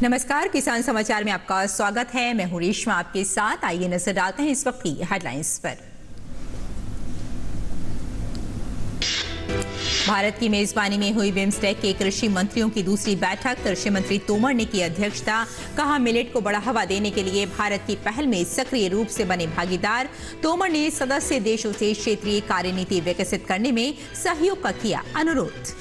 नमस्कार, किसान समाचार में आपका स्वागत है। मैं हूं रेशमा आपके साथ। आइए नजर डालते हैं इस वक्त की हेडलाइंस पर। भारत की मेजबानी में हुई बिम्स्टेक के कृषि मंत्रियों की दूसरी बैठक। कृषि मंत्री तोमर ने की अध्यक्षता। कहा, मिलेट को बढ़ावा देने के लिए भारत की पहल में सक्रिय रूप से बने भागीदार। तोमर ने सदस्य देशों से क्षेत्रीय कार्यनीति विकसित करने में सहयोग का किया अनुरोध।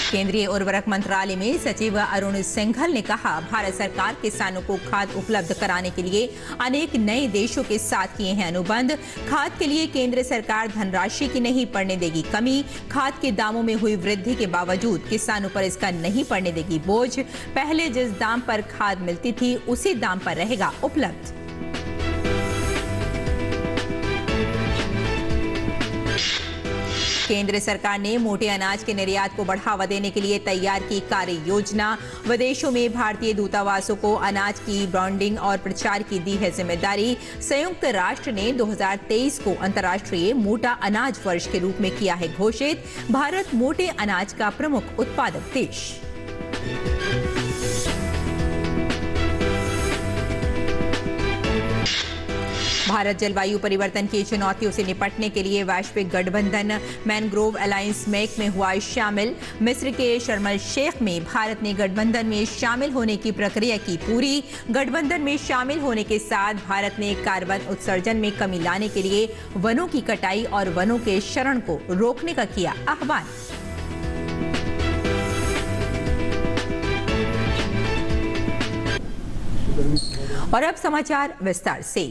केंद्रीय उर्वरक मंत्रालय में सचिव अरुण सिंघल ने कहा, भारत सरकार किसानों को खाद उपलब्ध कराने के लिए अनेक नए देशों के साथ किए हैं अनुबंध। खाद के लिए केंद्र सरकार धनराशि की नहीं पड़ने देगी कमी। खाद के दामों में हुई वृद्धि के बावजूद किसानों पर इसका नहीं पड़ने देगी बोझ। पहले जिस दाम पर खाद मिलती थी उसी दाम पर रहेगा उपलब्ध। केंद्र सरकार ने मोटे अनाज के निर्यात को बढ़ावा देने के लिए तैयार की कार्य योजना। विदेशों में भारतीय दूतावासों को अनाज की ब्रांडिंग और प्रचार की दी है जिम्मेदारी। संयुक्त राष्ट्र ने 2023 को अंतर्राष्ट्रीय मोटा अनाज वर्ष के रूप में किया है घोषित। भारत मोटे अनाज का प्रमुख उत्पादक देश। भारत जलवायु परिवर्तन की चुनौतियों से निपटने के लिए वैश्विक गठबंधन मैनग्रोव अलायंस मेक में हुआ शामिल। मिस्र के शर्म अल शेख में भारत ने गठबंधन में शामिल होने की प्रक्रिया की पूरी। गठबंधन में शामिल होने के साथ भारत ने कार्बन उत्सर्जन में कमी लाने के लिए वनों की कटाई और वनों के क्षरण को रोकने का किया आह्वान। और अब समाचार विस्तार से।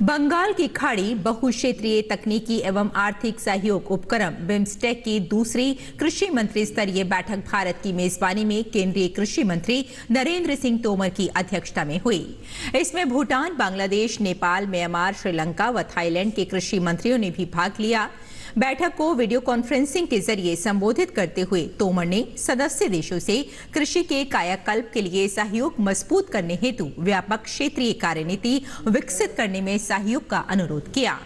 बंगाल की खाड़ी बहुक्षेत्रीय तकनीकी एवं आर्थिक सहयोग उपक्रम बिम्स्टेक की दूसरी कृषि मंत्री स्तरीय बैठक भारत की मेजबानी में केंद्रीय कृषि मंत्री नरेंद्र सिंह तोमर की अध्यक्षता में हुई। इसमें भूटान, बांग्लादेश, नेपाल, म्यांमार, श्रीलंका व थाईलैंड के कृषि मंत्रियों ने भी भाग लिया। बैठक को वीडियो कॉन्फ्रेंसिंग के जरिए संबोधित करते हुए तोमर ने सदस्य देशों से कृषि के कायाकल्प के लिए सहयोग मजबूत करने हेतु व्यापक क्षेत्रीय कार्यनीति विकसित करने में सहयोग का अनुरोध किया।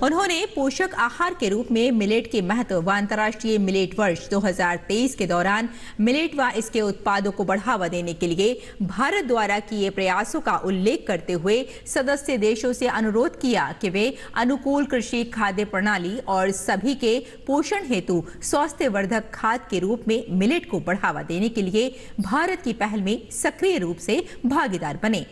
उन्होंने पोषक आहार के रूप में मिलेट के महत्व व अंतर्राष्ट्रीय मिलेट वर्ष 2023 के दौरान मिलेट व इसके उत्पादों को बढ़ावा देने के लिए भारत द्वारा किए प्रयासों का उल्लेख करते हुए सदस्य देशों से अनुरोध किया कि वे अनुकूल कृषि खाद्य प्रणाली और सभी के पोषण हेतु स्वास्थ्यवर्धक खाद के रूप में मिलेट को बढ़ावा देने के लिए भारत की पहल में सक्रिय रूप से भागीदार बने।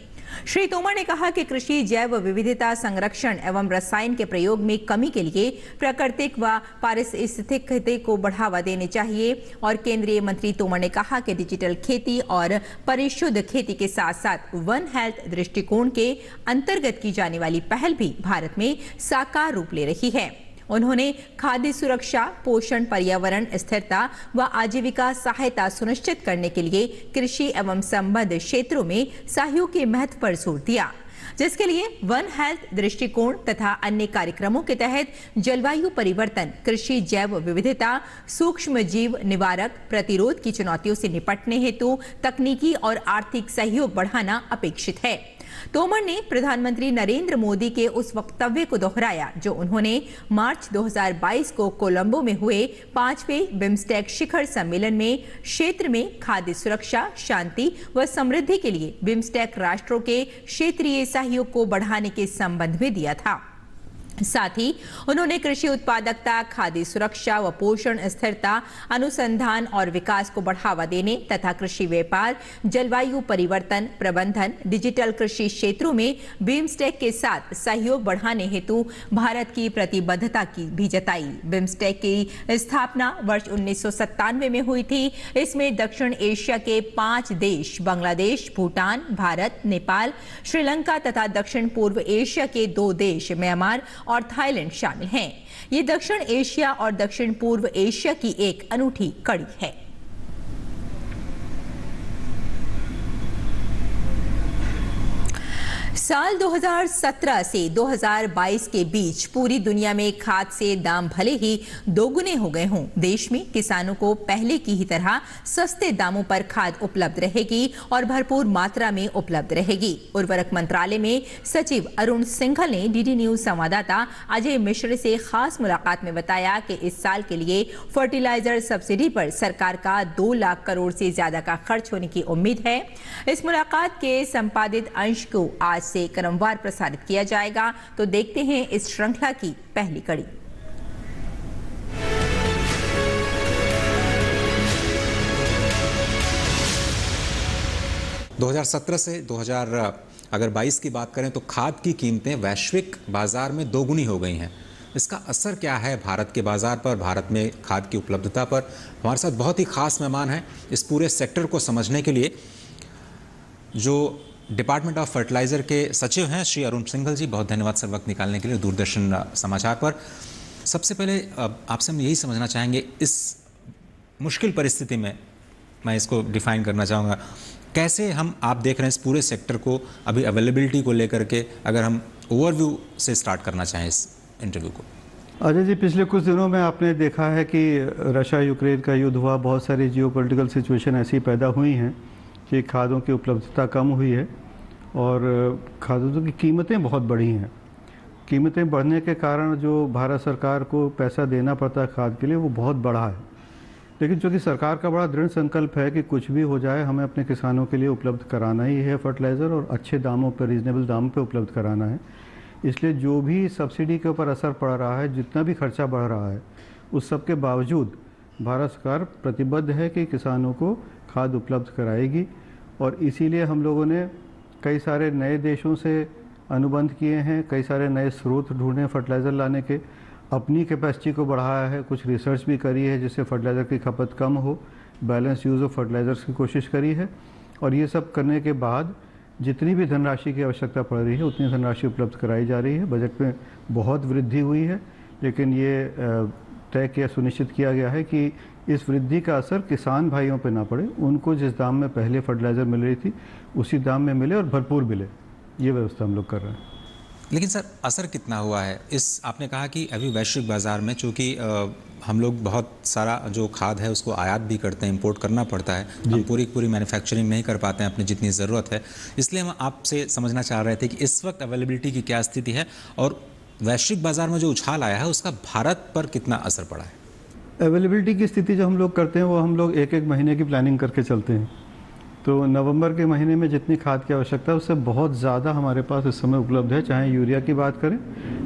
श्री तोमर ने कहा कि कृषि जैव विविधता संरक्षण एवं रसायन के प्रयोग में कमी के लिए प्राकृतिक व पारिस्थितिकी को बढ़ावा देने चाहिए। और केंद्रीय मंत्री तोमर ने कहा कि डिजिटल खेती और परिशुद्ध खेती के साथ साथ वन हेल्थ दृष्टिकोण के अंतर्गत की जाने वाली पहल भी भारत में साकार रूप ले रही है। उन्होंने खाद्य सुरक्षा, पोषण, पर्यावरण स्थिरता व आजीविका सहायता सुनिश्चित करने के लिए कृषि एवं संबद्ध क्षेत्रों में सहयोग के महत्व पर जोर दिया, जिसके लिए वन हेल्थ दृष्टिकोण तथा अन्य कार्यक्रमों के तहत जलवायु परिवर्तन, कृषि जैव विविधता, सूक्ष्म जीव निवारक, प्रतिरोध की चुनौतियों से निपटने हेतु तकनीकी और आर्थिक सहयोग बढ़ाना अपेक्षित है। तोमर ने प्रधानमंत्री नरेंद्र मोदी के उस वक्तव्य को दोहराया जो उन्होंने मार्च 2022 को कोलंबो में हुए 5वें बिम्स्टेक शिखर सम्मेलन में क्षेत्र में खाद्य सुरक्षा, शांति व समृद्धि के लिए बिम्स्टेक राष्ट्रों के क्षेत्रीय सहयोग को बढ़ाने के संबंध में दिया था। साथ ही उन्होंने कृषि उत्पादकता, खाद्य सुरक्षा व पोषण स्थिरता, अनुसंधान और विकास को बढ़ावा देने तथा कृषि व्यापार, जलवायु परिवर्तन प्रबंधन, डिजिटल कृषि क्षेत्रों में बिम्स्टेक के साथ सहयोग बढ़ाने हेतु भारत की प्रतिबद्धता की भी जताई। बिम्स्टेक की स्थापना वर्ष 1997 में हुई थी। इसमें दक्षिण एशिया के 5 देश बांग्लादेश, भूटान, भारत, नेपाल, श्रीलंका तथा दक्षिण पूर्व एशिया के 2 देश म्यांमार और थाईलैंड शामिल हैं। ये दक्षिण एशिया और दक्षिण पूर्व एशिया की एक अनूठी कड़ी है। साल 2017 से 2022 के बीच पूरी दुनिया में खाद से दाम भले ही दोगुने हो गए हों, देश में किसानों को पहले की ही तरह सस्ते दामों पर खाद उपलब्ध रहेगी और भरपूर मात्रा में उपलब्ध रहेगी। उर्वरक मंत्रालय में सचिव अरुण सिंघल ने डीडी न्यूज संवाददाता अजय मिश्र से खास मुलाकात में बताया कि इस साल के लिए फर्टिलाइजर सब्सिडी पर सरकार का 2 लाख करोड़ से ज्यादा का खर्च होने की उम्मीद है। इस मुलाकात के संपादित अंश को आज से क्रमवार प्रसारित किया जाएगा। तो देखते हैं इस श्रृंखला की पहली कड़ी। से 2022 की बात करें तो खाद की कीमतें वैश्विक बाजार में दोगुनी हो गई हैं। इसका असर क्या है भारत के बाजार पर, भारत में खाद की उपलब्धता पर? हमारे साथ बहुत ही खास मेहमान हैं। इस पूरे सेक्टर को समझने के लिए जो डिपार्टमेंट ऑफ फर्टिलाइजर के सचिव हैं श्री अरुण सिंघल जी, बहुत धन्यवाद सर वक्त निकालने के लिए दूरदर्शन समाचार पर। सबसे पहले आपसे हम यही समझना चाहेंगे, इस मुश्किल परिस्थिति में मैं इसको डिफाइन करना चाहूँगा, कैसे आप देख रहे हैं इस पूरे सेक्टर को अभी अवेलेबिलिटी को लेकर के, अगर हम ओवरव्यू से स्टार्ट करना चाहें इस इंटरव्यू को। अजय जी, पिछले कुछ दिनों में आपने देखा है कि रशिया यूक्रेन का युद्ध हुआ, बहुत सारी जियोपॉलिटिकल सिचुएशन ऐसी पैदा हुई हैं कि खादों की उपलब्धता कम हुई है और खादों की कीमतें बहुत बढ़ी हैं। कीमतें बढ़ने के कारण जो भारत सरकार को पैसा देना पड़ता है खाद के लिए, वो बहुत बढ़ा है। लेकिन चूँकि सरकार का बड़ा दृढ़ संकल्प है कि कुछ भी हो जाए हमें अपने किसानों के लिए उपलब्ध कराना ही है फर्टिलाइज़र, और अच्छे दामों पर, रीजनेबल दाम पे उपलब्ध कराना है। इसलिए जो भी सब्सिडी के ऊपर असर पड़ रहा है, जितना भी खर्चा बढ़ रहा है, उस सब के बावजूद भारत सरकार प्रतिबद्ध है कि किसानों को खाद उपलब्ध कराएगी। और इसीलिए हम लोगों ने कई सारे नए देशों से अनुबंध किए हैं, कई सारे नए स्रोत ढूंढे फर्टिलाइज़र लाने के, अपनी कैपेसिटी को बढ़ाया है, कुछ रिसर्च भी करी है जिससे फर्टिलाइज़र की खपत कम हो, बैलेंस यूज़ ऑफ फर्टिलाइज़र्स की कोशिश करी है। और ये सब करने के बाद जितनी भी धनराशि की आवश्यकता पड़ रही है उतनी धनराशि उपलब्ध कराई जा रही है। बजट में बहुत वृद्धि हुई है, लेकिन ये तय किया, सुनिश्चित किया गया है कि इस वृद्धि का असर किसान भाइयों पे ना पड़े, उनको जिस दाम में पहले फर्टिलाइज़र मिल रही थी उसी दाम में मिले और भरपूर मिले। ये व्यवस्था हम लोग कर रहे हैं। लेकिन सर, असर कितना हुआ है इस, आपने कहा कि अभी वैश्विक बाज़ार में चूँकि हम लोग बहुत सारा जो खाद है उसको आयात भी करते हैं, इंपोर्ट करना पड़ता है, हम पूरी मैन्युफैक्चरिंग नहीं कर पाते हैं अपनी जितनी ज़रूरत है। इसलिए हम आपसे समझना चाह रहे थे कि इस वक्त अवेलेबिलिटी की क्या स्थिति है और वैश्विक बाज़ार में जो उछाल आया है उसका भारत पर कितना असर पड़ा है। अवेलेबिलिटी की स्थिति जो हम लोग करते हैं वो हम लोग एक महीने की प्लानिंग करके चलते हैं। तो नवंबर के महीने में जितनी खाद की आवश्यकता है उससे बहुत ज़्यादा हमारे पास इस समय उपलब्ध है। चाहे यूरिया की बात करें,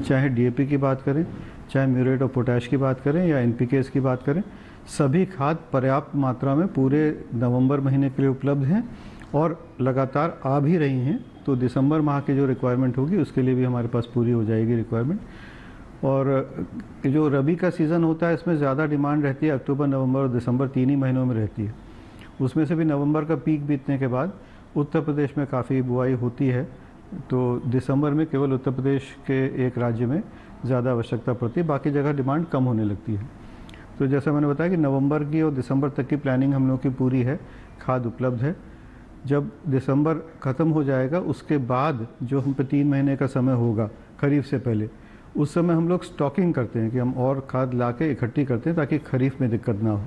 चाहे डीएपी की बात करें, चाहे म्यूरेट और पोटैश की बात करें या एनपीकेस की बात करें, सभी खाद पर्याप्त मात्रा में पूरे नवंबर महीने के लिए उपलब्ध हैं और लगातार आ भी रही हैं। तो दिसंबर माह की जो रिक्वायरमेंट होगी उसके लिए भी हमारे पास पूरी हो जाएगी रिक्वायरमेंट। और जो रबी का सीज़न होता है इसमें ज़्यादा डिमांड रहती है, अक्टूबर, नवंबर और दिसंबर 3 ही महीनों में रहती है। उसमें से भी नवंबर का पीक बीतने के बाद उत्तर प्रदेश में काफ़ी बुआई होती है, तो दिसंबर में केवल उत्तर प्रदेश के एक राज्य में ज़्यादा आवश्यकता पड़ती है, बाकी जगह डिमांड कम होने लगती है। तो जैसा मैंने बताया कि नवंबर की और दिसंबर तक की प्लानिंग हम लोग की पूरी है, खाद उपलब्ध है। जब दिसंबर ख़त्म हो जाएगा उसके बाद जो हम पे 3 महीने का समय होगा खरीफ से पहले, उस समय हम लोग स्टॉकिंग करते हैं कि हम और खाद ला के इकट्ठी करते हैं ताकि खरीफ में दिक्कत ना हो।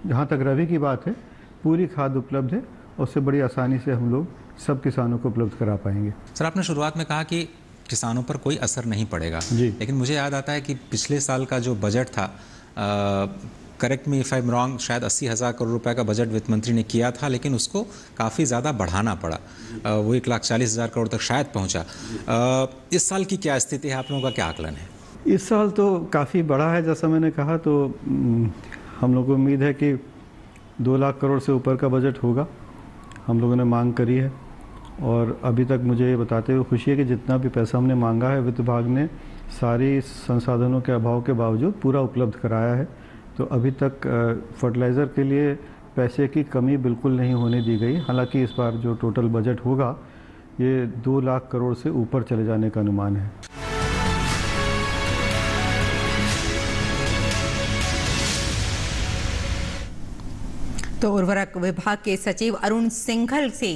जहाँ तक रबी की बात है, पूरी खाद उपलब्ध है और उससे बड़ी आसानी से हम लोग सब किसानों को उपलब्ध करा पाएंगे। सर, आपने शुरुआत में कहा कि किसानों पर कोई असर नहीं पड़ेगा जी, लेकिन मुझे याद आता है कि पिछले साल का जो बजट था, correct me if I am wrong, शायद 80,000 करोड़ रुपए का बजट वित्त मंत्री ने किया था, लेकिन उसको काफ़ी ज़्यादा बढ़ाना पड़ा, वो 1,40,000 करोड़ तक शायद पहुंचा। इस साल की क्या स्थिति है, आप लोगों का क्या आकलन है? इस साल तो काफ़ी बड़ा है, जैसा मैंने कहा। तो हम लोगों को उम्मीद है कि 2 लाख करोड़ से ऊपर का बजट होगा। हम लोगों ने मांग करी है और अभी तक मुझे ये बताते हुए खुशी है कि जितना भी पैसा हमने मांगा है वित्त विभाग ने सारी संसाधनों के अभाव के बावजूद पूरा उपलब्ध कराया है। तो अभी तक फर्टिलाइज़र के लिए पैसे की कमी बिल्कुल नहीं होने दी गई। हालांकि इस बार जो टोटल बजट होगा ये 2 लाख करोड़ से ऊपर चले जाने का अनुमान है। तो उर्वरक विभाग के सचिव अरुण सिंघल से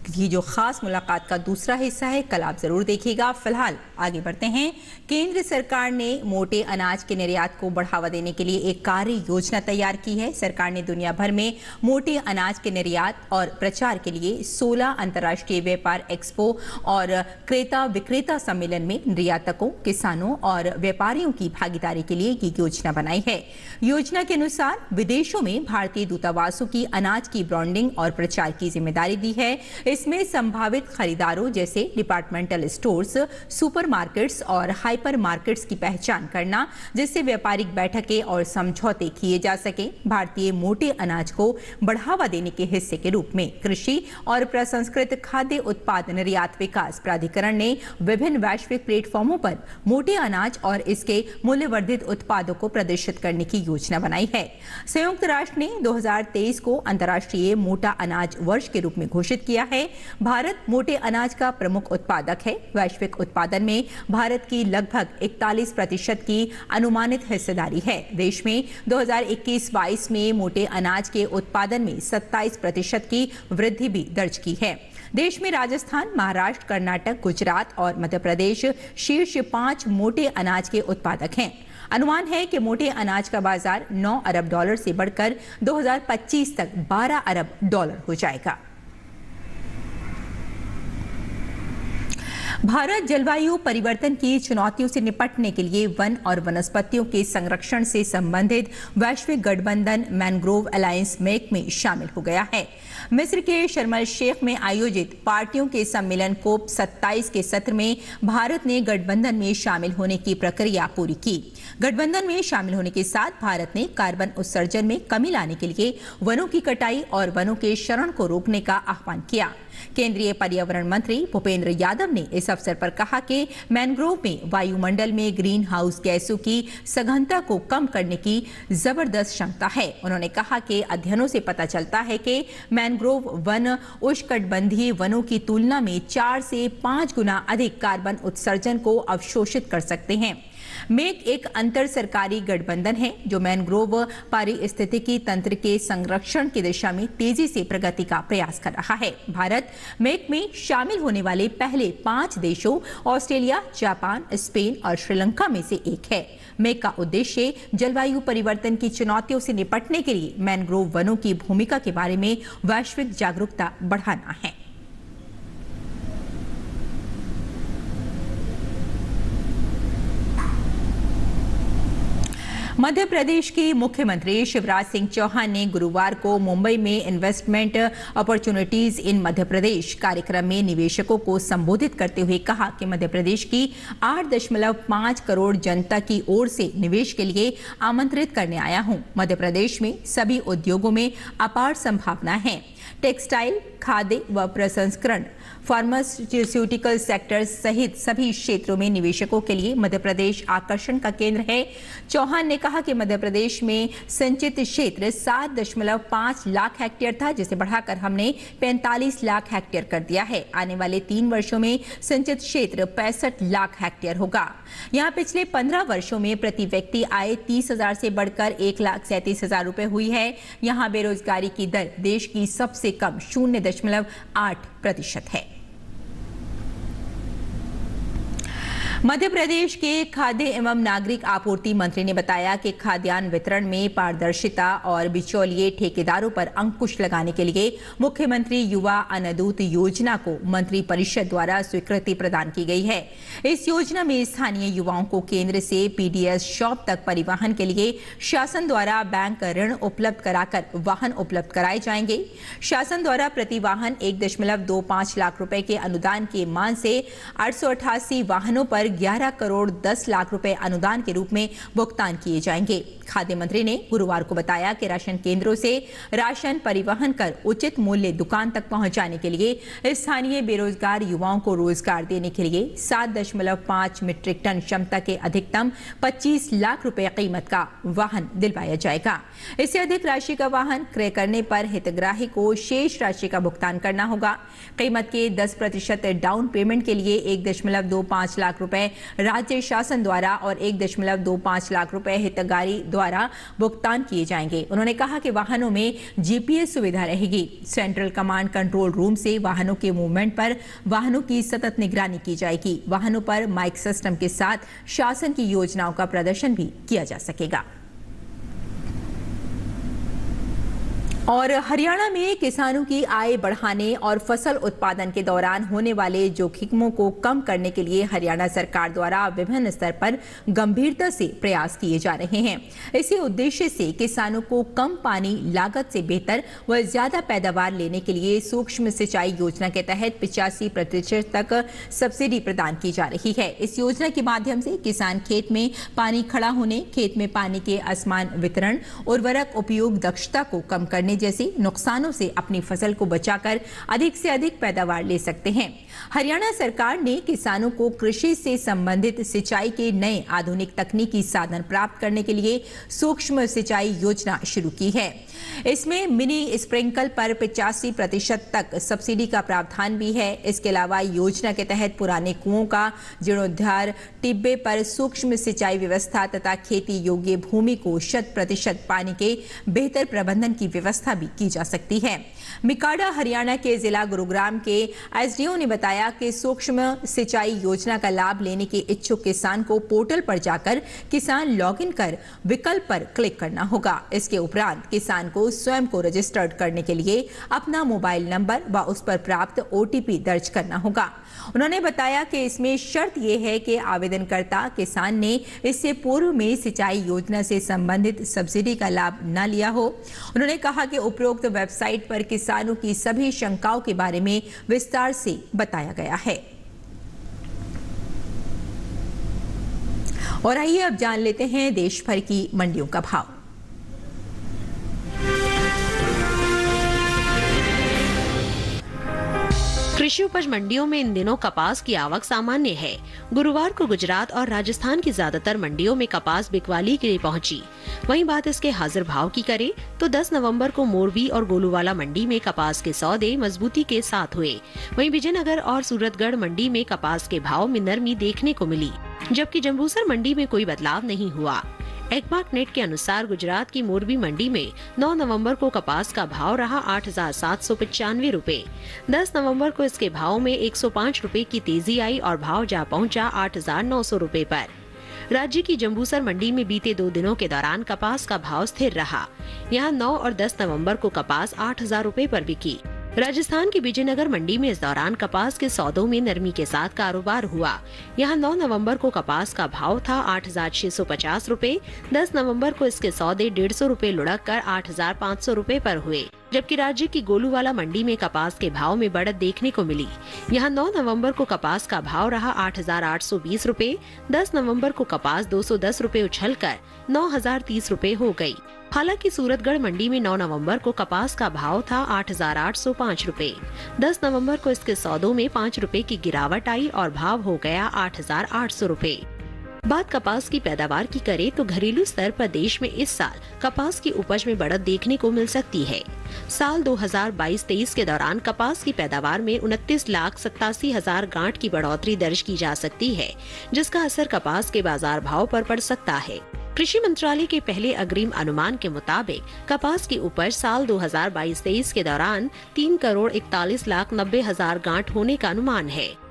की जो खास मुलाकात का दूसरा हिस्सा है, कल आप जरूर देखिएगा। फिलहाल आगे बढ़ते हैं। केंद्र सरकार ने मोटे अनाज के निर्यात को बढ़ावा देने के लिए एक कार्य योजना तैयार की है। सरकार ने दुनिया भर में मोटे अनाज के निर्यात और प्रचार के लिए 16 अंतर्राष्ट्रीय व्यापार एक्सपो और क्रेता विक्रेता सम्मेलन में निर्यातकों, किसानों और व्यापारियों की भागीदारी के लिए ये योजना बनाई है। योजना के अनुसार विदेशों में भारतीय दूतावासों की अनाज की ब्रांडिंग और प्रचार की जिम्मेदारी दी है। इसमें संभावित खरीदारों जैसे डिपार्टमेंटल स्टोर्स, सुपरमार्केट्स और हाइपर मार्केट्स की पहचान करना, जिससे व्यापारिक बैठकें और समझौते किए जा सके। भारतीय मोटे अनाज को बढ़ावा देने के हिस्से के रूप में कृषि और प्रसंस्कृत खाद्य उत्पाद निर्यात विकास प्राधिकरण ने विभिन्न वैश्विक प्लेटफॉर्मों पर मोटे अनाज और इसके मूल्यवर्धित उत्पादों को प्रदर्शित करने की योजना बनाई है। संयुक्त राष्ट्र ने 2023 को अंतर्राष्ट्रीय मोटा अनाज वर्ष के रूप में घोषित किया है। भारत मोटे अनाज का प्रमुख उत्पादक है। वैश्विक उत्पादन में भारत की लगभग 41% की अनुमानित हिस्सेदारी है। देश में 2021-22 में मोटे अनाज के उत्पादन में 27% की वृद्धि भी दर्ज की है। देश में राजस्थान, महाराष्ट्र, कर्नाटक, गुजरात और मध्य प्रदेश शीर्ष 5 मोटे अनाज के उत्पादक हैं। अनुमान है कि मोटे अनाज का बाजार 9 अरब डॉलर से बढ़कर 2025 तक 12 अरब डॉलर हो जाएगा। भारत जलवायु परिवर्तन की चुनौतियों से निपटने के लिए वन और वनस्पतियों के संरक्षण से संबंधित वैश्विक गठबंधन मैनग्रोव अलायंस मेक में शामिल हो गया है। मिस्र के शर्म अल शेख में आयोजित पार्टियों के सम्मेलन कोप 27 के सत्र में भारत ने गठबंधन में शामिल होने की प्रक्रिया पूरी की। गठबंधन में शामिल होने के साथ भारत ने कार्बन उत्सर्जन में कमी लाने के लिए वनों की कटाई और वनों के शरण को रोकने का आह्वान किया। केंद्रीय पर्यावरण मंत्री भूपेंद्र यादव ने इस अवसर पर कहा कि मैनग्रोव में वायुमंडल में ग्रीन हाउस गैसों की सघनता को कम करने की जबरदस्त क्षमता है। उन्होंने कहा कि अध्ययनों से पता चलता है कि मैनग्रोव वन उष्णकटिबंधीय वनों की तुलना में 4 से 5 गुना अधिक कार्बन उत्सर्जन को अवशोषित कर सकते हैं। मेक एक अंतर सरकारी गठबंधन है जो मैनग्रोव पारिस्थितिकी तंत्र के संरक्षण की दिशा में तेजी से प्रगति का प्रयास कर रहा है। भारत मेक में शामिल होने वाले पहले 5 देशों ऑस्ट्रेलिया, जापान, स्पेन और श्रीलंका में से एक है। मेक का उद्देश्य जलवायु परिवर्तन की चुनौतियों से निपटने के लिए मैनग्रोव वनों की भूमिका के बारे में वैश्विक जागरूकता बढ़ाना है। मध्य प्रदेश के मुख्यमंत्री शिवराज सिंह चौहान ने गुरुवार को मुंबई में investment opportunities in Madhya Pradesh कार्यक्रम में निवेशकों को संबोधित करते हुए कहा कि मध्य प्रदेश की 8.5 करोड़ जनता की ओर से निवेश के लिए आमंत्रित करने आया हूं। मध्य प्रदेश में सभी उद्योगों में अपार संभावना है। टेक्सटाइल, खाद्य व प्रसंस्करण, फार्मास्यूटिकल सेक्टर सहित सभी क्षेत्रों में निवेशकों के लिए मध्य प्रदेश आकर्षण का केंद्र है। चौहान ने कहा कि मध्य प्रदेश में संचित क्षेत्र 7.5 लाख हेक्टेयर था, जिसे बढ़ाकर हमने 45 लाख हेक्टेयर कर दिया है। आने वाले 3 वर्षों में संचित क्षेत्र 65 लाख हेक्टेयर होगा। यहाँ पिछले 15 वर्षों में प्रति व्यक्ति आय 30,000 से बढ़कर 1,37,000 रुपए हुई है। यहाँ बेरोजगारी की दर देश की सबसे कम 0.8% है। मध्य प्रदेश के खाद्य एवं नागरिक आपूर्ति मंत्री ने बताया कि खाद्यान्न वितरण में पारदर्शिता और बिचौलिए ठेकेदारों पर अंकुश लगाने के लिए मुख्यमंत्री युवा अनूदूत योजना को मंत्री परिषद द्वारा स्वीकृति प्रदान की गई है। इस योजना में स्थानीय युवाओं को केंद्र से पीडीएस शॉप तक परिवहन के लिए शासन द्वारा बैंक ऋण उपलब्ध कराकर वाहन उपलब्ध कराए जाएंगे। शासन द्वारा प्रति वाहन 1.25 लाख रुपए के अनुदान के मान से 888 वाहनों पर 11 करोड़ 10 लाख रुपए अनुदान के रूप में भुगतान किए जाएंगे। खाद्य मंत्री ने गुरुवार को बताया कि राशन केंद्रों से राशन परिवहन कर उचित मूल्य दुकान तक पहुंचाने के लिए स्थानीय बेरोजगार युवाओं को रोजगार देने के लिए 7.5 मीट्रिक टन क्षमता के अधिकतम 25 लाख रुपए कीमत का वाहन दिलवाया जाएगा। इससे अधिक राशि का वाहन क्रय करने पर हितग्राही को शेष राशि का भुगतान करना होगा। कीमत के 10% डाउन पेमेंट के लिए 1.25 लाख रुपए रुपए राज्य शासन द्वारा और 1.25 लाख रुपए हितग्राही द्वारा भुगतान किए जाएंगे। उन्होंने कहा कि वाहनों में जीपीएस सुविधा रहेगी। सेंट्रल कमांड कंट्रोल रूम से वाहनों के मूवमेंट पर वाहनों की सतत निगरानी की जाएगी। वाहनों पर माइक सिस्टम के साथ शासन की योजनाओं का प्रदर्शन भी किया जा सकेगा। और हरियाणा में किसानों की आय बढ़ाने और फसल उत्पादन के दौरान होने वाले जोखिमों को कम करने के लिए हरियाणा सरकार द्वारा विभिन्न स्तर पर गंभीरता से प्रयास किए जा रहे हैं। इसी उद्देश्य से किसानों को कम पानी लागत से बेहतर व ज्यादा पैदावार लेने के लिए सूक्ष्म सिंचाई योजना के तहत 85% तक सब्सिडी प्रदान की जा रही है। इस योजना के माध्यम से किसान खेत में पानी खड़ा होने, खेत में पानी के असमान वितरण, उर्वरक उपयोग दक्षता को कम करने जैसे नुकसानों से अपनी फसल को बचाकर अधिक से अधिक पैदावार ले सकते हैं। हरियाणा सरकार ने किसानों को कृषि से संबंधित सिंचाई के नए आधुनिक तकनीकी साधन प्राप्त करने के लिए सूक्ष्म सिंचाई योजना शुरू की है। इसमें मिनी स्प्रिंकल पर 85% तक सब्सिडी का प्रावधान भी है। इसके अलावा योजना के तहत पुराने कुओं का जीर्णोद्धार, टिब्बे पर सूक्ष्म सिंचाई व्यवस्था तथा खेती योग्य भूमि को 100% पानी के बेहतर प्रबंधन की व्यवस्था भी की जा सकती है। मिकाडा हरियाणा के जिला गुरुग्राम के एसडीओ ने बताया कि सूक्ष्म सिंचाई योजना का लाभ लेने के इच्छुक किसान को पोर्टल पर जाकर किसान लॉगिन कर विकल्प पर क्लिक करना होगा। इसके उपरांत किसान को स्वयं को रजिस्टर्ड करने के लिए अपना मोबाइल नंबर व उस पर प्राप्त ओटीपी दर्ज करना होगा। उन्होंने बताया कि इसमें शर्त यह है कि आवेदनकर्ता किसान ने इससे पूर्व में सिंचाई योजना से संबंधित सब्सिडी का लाभ न लिया हो। उन्होंने कहा कि उपरोक्त वेबसाइट पर किसानों की सभी शंकाओं के बारे में विस्तार से बताया गया है। और आइए अब जान लेते हैं देश भर की मंडियों का भाव। कृषि उपज मंडियों में इन दिनों कपास की आवक सामान्य है। गुरुवार को गुजरात और राजस्थान की ज्यादातर मंडियों में कपास बिकवाली के लिए पहुंची। वहीं बात इसके हाजिर भाव की करें तो 10 नवंबर को मोरबी और गोलूवाला मंडी में कपास के सौदे मजबूती के साथ हुए। वहीं विजयनगर और सूरतगढ़ मंडी में कपास के भाव में नरमी देखने को मिली, जबकि जम्बूसर मंडी में कोई बदलाव नहीं हुआ। एगमार्क नेट के अनुसार गुजरात की मोरबी मंडी में 9 नवंबर को कपास का भाव रहा 8,795 रुपए। 10 नवंबर को इसके भाव में 105 रुपए की तेजी आई और भाव जा पहुंचा 8,900 रुपए पर। राज्य की जम्बूसर मंडी में बीते 2 दिनों के दौरान कपास का भाव स्थिर रहा। यहां 9 और 10 नवंबर को कपास 8,000 रुपए पर बिकी। राजस्थान की विजयनगर मंडी में इस दौरान कपास के सौदों में नरमी के साथ कारोबार हुआ। यहां 9 नवंबर को कपास का भाव था 8,650 रुपए। 10 नवंबर को इसके सौदे 150 रुपए लुढ़क कर 8,500 रुपए पर हुए, जबकि राज्य की गोलूवाला मंडी में कपास के भाव में बढ़त देखने को मिली। यहां 9 नवंबर को कपास का भाव रहा 8,820 रुपए। 10 नवंबर को कपास 210 रुपए उछलकर 9,030 रुपए हो गई। हालांकि सूरतगढ़ मंडी में 9 नवंबर को कपास का भाव था 8,805 रुपए। 10 नवंबर को इसके सौदों में 5 रुपए की गिरावट आई और भाव हो गया 8,800 रुपए। बात कपास की पैदावार की करें तो घरेलू स्तर पर देश में इस साल कपास की उपज में बढ़त देखने को मिल सकती है। साल 2022-23 के दौरान कपास की पैदावार में 29,87,000 गांठ की बढ़ोतरी दर्ज की जा सकती है, जिसका असर कपास के बाजार भाव पर पड़ सकता है। कृषि मंत्रालय के पहले अग्रिम अनुमान के मुताबिक कपास की उपज साल 2022-23 के दौरान 3,41,90,000 गांठ होने का अनुमान है।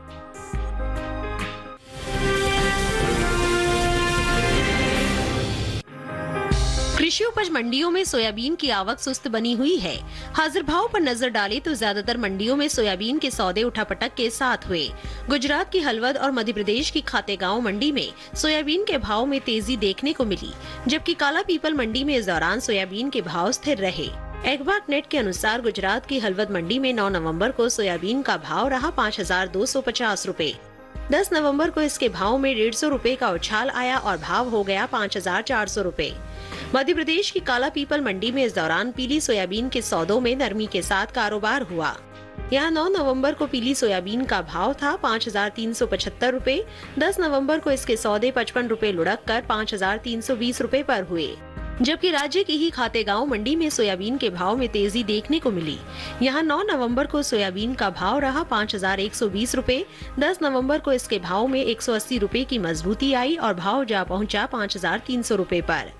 कृषि उपज मंडियों में सोयाबीन की आवक सुस्त बनी हुई है। हाजिर भाव पर नजर डालें तो ज्यादातर मंडियों में सोयाबीन के सौदे उठापटक के साथ हुए। गुजरात की हलवद और मध्य प्रदेश की खातेगांव मंडी में सोयाबीन के भाव में तेजी देखने को मिली, जबकि काला पीपल मंडी में इस दौरान सोयाबीन के भाव स्थिर रहे। एगमार्क नेट के अनुसार गुजरात की हलवद मंडी में 9 नवंबर को सोयाबीन का भाव रहा 5,250 रुपए। 10 नवंबर को इसके भाव में 150 रुपए का उछाल आया और भाव हो गया 5,400 रुपए। मध्य प्रदेश की काला पीपल मंडी में इस दौरान पीली सोयाबीन के सौदों में नरमी के साथ कारोबार हुआ। यहां 9 नवंबर को पीली सोयाबीन का भाव था 5,375 रुपए। 10 नवंबर को इसके सौदे 55 रुपए लुढ़क कर 5,320 रुपए पर हुए। जबकि राज्य की ही खातेगांव मंडी में सोयाबीन के भाव में तेजी देखने को मिली। यहां 9 नवंबर को सोयाबीन का भाव रहा 5,120 रुपए। 10 नवंबर को इसके भाव में 180 रुपए की मजबूती आई और भाव जा पहुंचा 5,300 रुपए पर।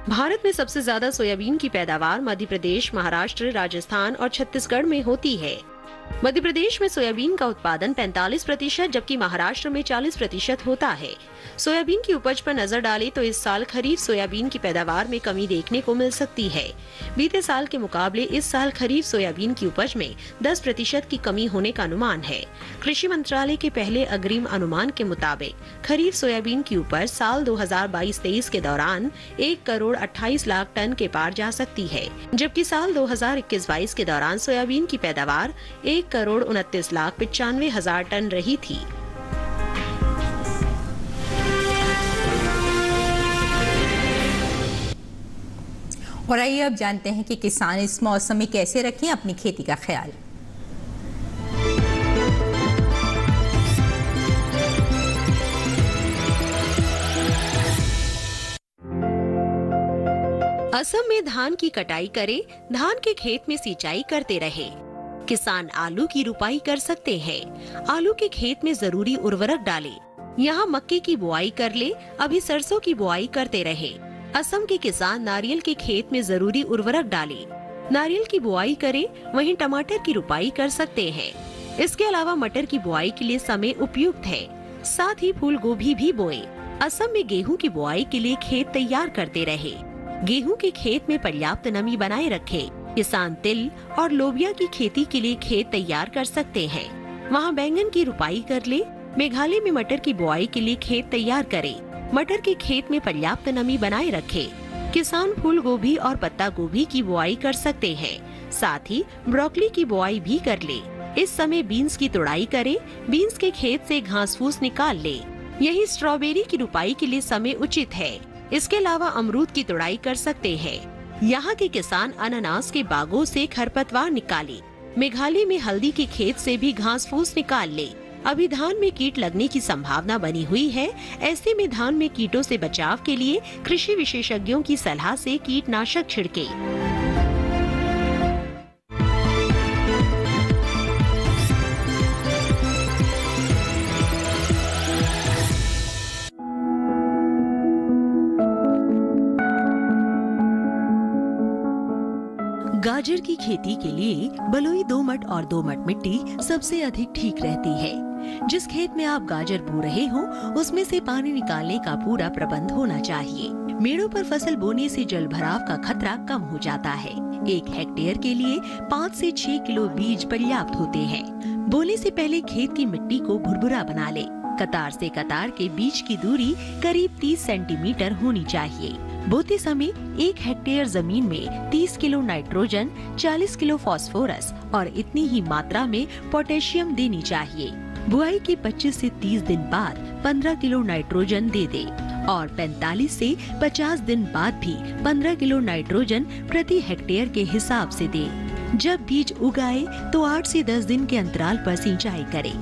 भारत में सबसे ज्यादा सोयाबीन की पैदावार मध्य प्रदेश, महाराष्ट्र, राजस्थान और छत्तीसगढ़ में होती है। मध्य प्रदेश में सोयाबीन का उत्पादन 45% जबकि महाराष्ट्र में 40% होता है। सोयाबीन की उपज पर नजर डालें तो इस साल खरीफ सोयाबीन की पैदावार में कमी देखने को मिल सकती है। बीते साल के मुकाबले इस साल खरीफ सोयाबीन की उपज में 10% की कमी होने का अनुमान है। कृषि मंत्रालय के पहले अग्रिम अनुमान के मुताबिक खरीफ सोयाबीन की उपज साल 2022-23 के दौरान 1,28,00,000 टन के पार जा सकती है, जबकि साल 2021-22 के दौरान सोयाबीन की पैदावार 1,29,95,000 टन रही थी। और आइए अब जानते हैं कि किसान इस मौसम में कैसे रखें अपनी खेती का ख्याल। असम में धान की कटाई करे, धान के खेत में सिंचाई करते रहे। किसान आलू की रुपाई कर सकते हैं। आलू के खेत में जरूरी उर्वरक डाले। यहाँ मक्के की बुआई कर ले, अभी सरसों की बुआई करते रहे। असम के किसान नारियल के खेत में जरूरी उर्वरक डाले, नारियल की बुआई करे, वहीं टमाटर की रुपाई कर सकते हैं। इसके अलावा मटर की बुआई के लिए समय उपयुक्त है। साथ ही फूल गोभी भी बोए। असम में गेहूं की बुआई के लिए खेत तैयार करते रहे। गेहूं के खेत में पर्याप्त नमी बनाए रखे। किसान तिल और लोबिया की खेती के लिए खेत तैयार कर सकते हैं। वहाँ बैंगन की रुपाई कर ले। मेघालय में मटर की बुआई के लिए खेत तैयार करे। मटर के खेत में पर्याप्त नमी बनाए रखे। किसान फूल गोभी और पत्ता गोभी की बुआई कर सकते हैं। साथ ही ब्रोकली की बुआई भी कर ले। इस समय बीन्स की तुड़ाई करे। बीन्स के खेत से घास फूस निकाल ले। यही स्ट्रॉबेरी की रुपाई के लिए समय उचित है। इसके अलावा अमरूद की तुड़ाई कर सकते हैं। यहाँ के किसान अनानास के बागों से खरपतवार निकाले। मेघालय में हल्दी के खेत से भी घास फूस निकाल ले। अभी धान में कीट लगने की संभावना बनी हुई है। ऐसे में धान में कीटों से बचाव के लिए कृषि विशेषज्ञों की सलाह से कीटनाशक छिड़के। गाजर की खेती के लिए बलुई दोमट और दोमट मिट्टी सबसे अधिक ठीक रहती है। जिस खेत में आप गाजर बो रहे हो उसमें से पानी निकालने का पूरा प्रबंध होना चाहिए। मेड़ों पर फसल बोने से जल भराव का खतरा कम हो जाता है। 1 हेक्टेयर के लिए 5 से 6 किलो बीज पर्याप्त होते हैं। बोने से पहले खेत की मिट्टी को भुरभुरा बना ले। कतार से कतार के बीच की दूरी करीब 30 सेंटीमीटर होनी चाहिए। बोते समय 1 हेक्टेयर जमीन में 30 किलो नाइट्रोजन, 40 किलो फास्फोरस और इतनी ही मात्रा में पोटेशियम देनी चाहिए। बुआई के 25 से 30 दिन बाद 15 किलो नाइट्रोजन दे दे और 45 से 50 दिन बाद भी 15 किलो नाइट्रोजन प्रति हेक्टेयर के हिसाब से दे। जब बीज उगाए तो 8 से 10 दिन के अंतराल पर सिंचाई करे।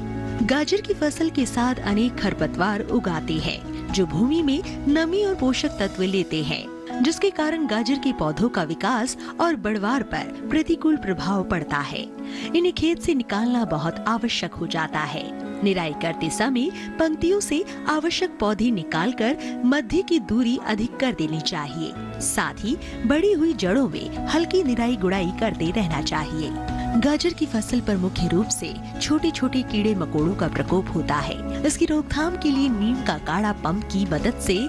गाजर की फसल के साथ अनेक खरपतवार उगाते हैं जो भूमि में नमी और पोषक तत्व लेते हैं, जिसके कारण गाजर के पौधों का विकास और बढ़वार पर प्रतिकूल प्रभाव पड़ता है। इन्हें खेत से निकालना बहुत आवश्यक हो जाता है। निराई करते समय पंक्तियों से आवश्यक पौधे निकालकर मध्य की दूरी अधिक कर देनी चाहिए। साथ ही बढ़ी हुई जड़ों में हल्की निराई गुड़ाई करते रहना चाहिए। गाजर की फसल पर मुख्य रूप से छोटे छोटे कीड़े मकोड़ों का प्रकोप होता है। इसकी रोकथाम के लिए नीम का काढ़ा पंप की मदद से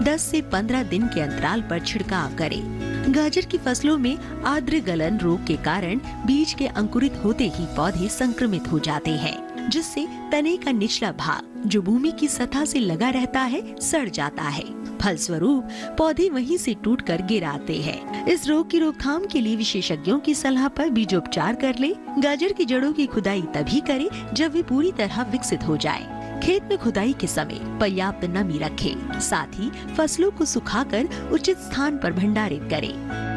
10 से 15 दिन के अंतराल पर छिड़काव करें। गाजर की फसलों में आर्द्र गलन रोग के कारण बीज के अंकुरित होते ही पौधे संक्रमित हो जाते हैं, जिससे तने का निचला भाग जो भूमि की सतह से लगा रहता है सड़ जाता है। फलस्वरूप पौधे वहीं से टूटकर गिर आते हैं। इस रोग की रोकथाम के लिए विशेषज्ञों की सलाह पर बीजोपचार कर ले। गाजर की जड़ों की खुदाई तभी करे जब वे पूरी तरह विकसित हो जाए। खेत में खुदाई के समय पर्याप्त नमी रखें। साथ ही फसलों को सुखाकर उचित स्थान पर भंडारित करें।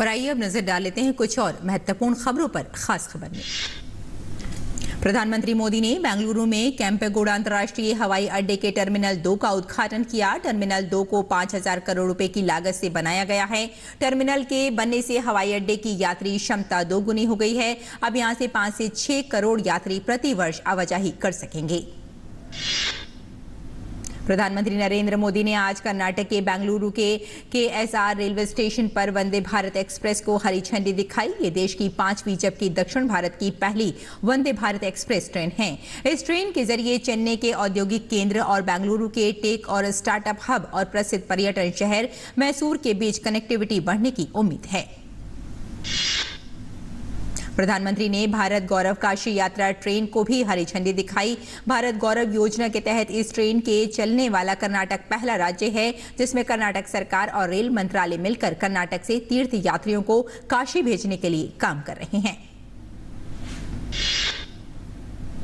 और आइए अब नजर डाल लेते हैं कुछ और महत्वपूर्ण खबरों पर। खास खबर में प्रधानमंत्री मोदी ने बेंगलुरु में केम्पेगौड़ा अंतर्राष्ट्रीय हवाई अड्डे के टर्मिनल 2 का उद्घाटन किया। टर्मिनल 2 को 5,000 करोड़ रुपए की लागत से बनाया गया है। टर्मिनल के बनने से हवाई अड्डे की यात्री क्षमता दोगुनी हो गई है। अब यहां से 5 से 6 करोड़ यात्री प्रति वर्ष आवाजाही कर सकेंगे। प्रधानमंत्री नरेंद्र मोदी ने आज कर्नाटक के बेंगलुरु के KSR रेलवे स्टेशन पर वंदे भारत एक्सप्रेस को हरी झंडी दिखाई। ये देश की 5वीं जबकि दक्षिण भारत की पहली वंदे भारत एक्सप्रेस ट्रेन है। इस ट्रेन के जरिए चेन्नई के औद्योगिक केंद्र और बेंगलुरु के टेक और स्टार्टअप हब और प्रसिद्ध पर्यटन शहर मैसूर के बीच कनेक्टिविटी बढ़ने की उम्मीद है। प्रधानमंत्री ने भारत गौरव काशी यात्रा ट्रेन को भी हरी झंडी दिखाई। भारत गौरव योजना के तहत इस ट्रेन के चलने वाला कर्नाटक पहला राज्य है जिसमें कर्नाटक सरकार और रेल मंत्रालय मिलकर कर्नाटक से तीर्थ यात्रियों को काशी भेजने के लिए काम कर रहे हैं।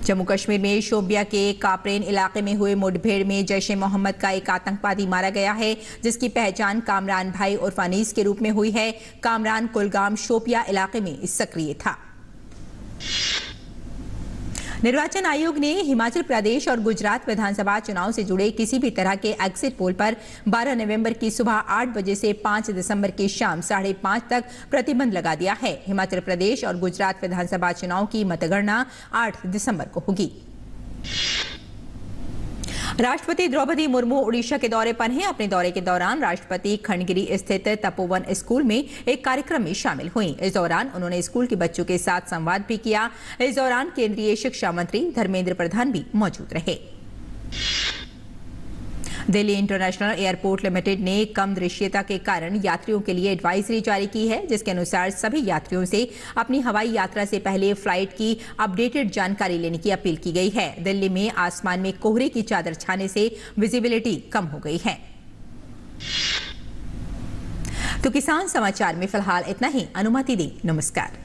जम्मू कश्मीर में शोपियां के कापरेन इलाके में हुए मुठभेड़ में जैश-ए-मोहम्मद का एक आतंकवादी मारा गया है जिसकी पहचान कामरान भाई उर्फ अनीस के रूप में हुई है। कामरान कुलगाम शोपियां इलाके में सक्रिय था। निर्वाचन आयोग ने हिमाचल प्रदेश और गुजरात विधानसभा चुनाव से जुड़े किसी भी तरह के एग्जिट पोल पर 12 नवंबर की सुबह 8 बजे से 5 दिसंबर की शाम 5:30 तक प्रतिबंध लगा दिया है। हिमाचल प्रदेश और गुजरात विधानसभा चुनाव की मतगणना 8 दिसंबर को होगी। राष्ट्रपति द्रौपदी मुर्मू उड़ीसा के दौरे पर हैं। अपने दौरे के दौरान राष्ट्रपति खंडगिरी स्थित तपोवन स्कूल में एक कार्यक्रम में शामिल हुई। इस दौरान उन्होंने स्कूल के बच्चों के साथ संवाद भी किया। इस दौरान केंद्रीय शिक्षा मंत्री धर्मेंद्र प्रधान भी मौजूद रहे। दिल्ली इंटरनेशनल एयरपोर्ट लिमिटेड ने कम दृश्यता के कारण यात्रियों के लिए एडवाइजरी जारी की है जिसके अनुसार सभी यात्रियों से अपनी हवाई यात्रा से पहले फ्लाइट की अपडेटेड जानकारी लेने की अपील की गई है। दिल्ली में आसमान में कोहरे की चादर छाने से विजिबिलिटी कम हो गई है। तो किसान समाचार में फिलहाल इतना ही। अनुमति दें। नमस्कार।